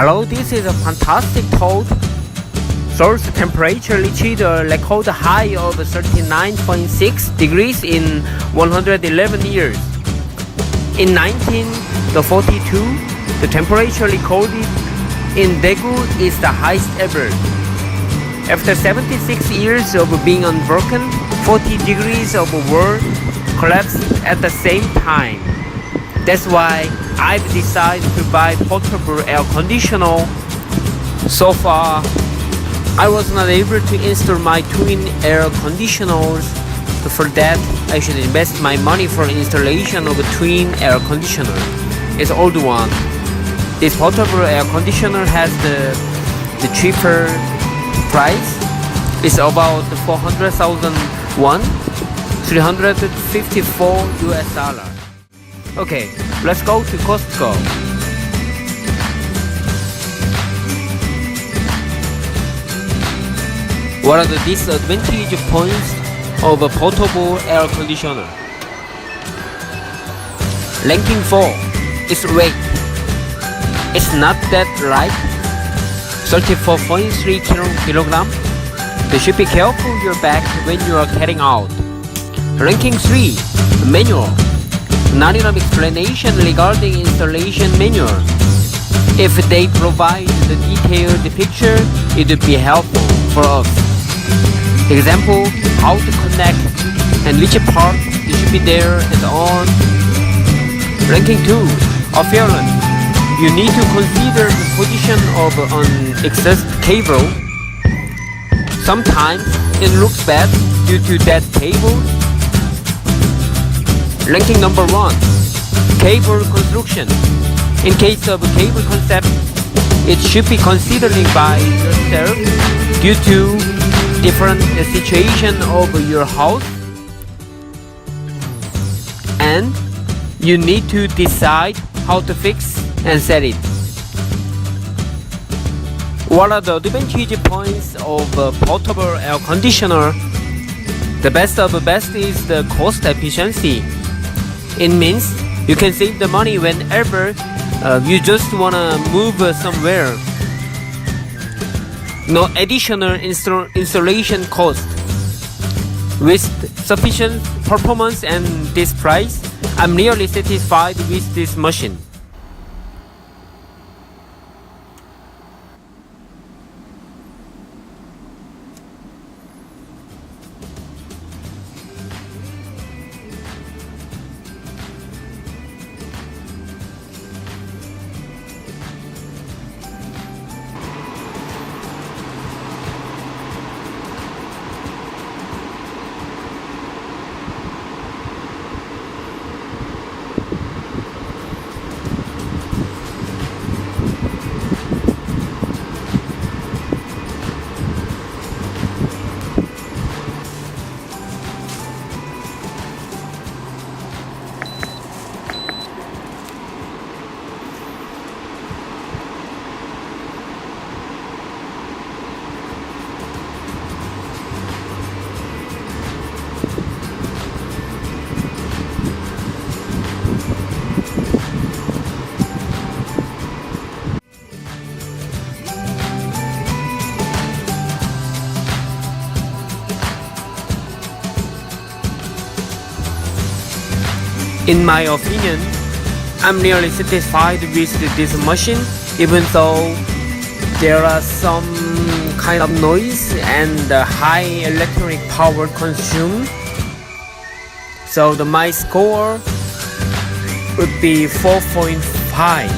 Hello, this is a fantastic Todd. Source temperature reached a record high of 39.6 degrees in 111 years. In 1942, the temperature recorded in Daegu is the highest ever. After 76 years of being unbroken, 40 degrees of world collapsed at the same time. That's why I've decided to buy portable air conditioner. So far, I was not able to install my twin air conditioners. For that, I should invest my money for installation of a twin air conditioner. It's old one. This portable air conditioner has the cheaper price. It's about 400,000 won, $354. Okay, let's go to Costco. What are the disadvantage points of a portable air conditioner? Ranking 4 is weight. It's not that light, 34.3 kilogram. You should be careful your back when you are carrying out. Ranking 3, manual. Not enough explanation regarding installation manual. If they provide the detailed picture, it would be helpful for us. Example, how to connect and which part should be there and on. Ranking 2, appearance. You need to consider the position of an excess cable. Sometimes it looks bad due to that cable. Ranking number 1, cable construction. In case of cable concept, it should be considered by yourself due to different situation of your house, and you need to decide how to fix and set it. What are the advantage points of a portable air conditioner? The best of the best is the cost efficiency. It means you can save the money whenever you just wanna move somewhere. No additional installation cost. With sufficient performance and this price, I'm really satisfied with this machine. In my opinion, I'm really satisfied with this machine, even though there are some kind of noise and high electric power consumed. So my score would be 4.5.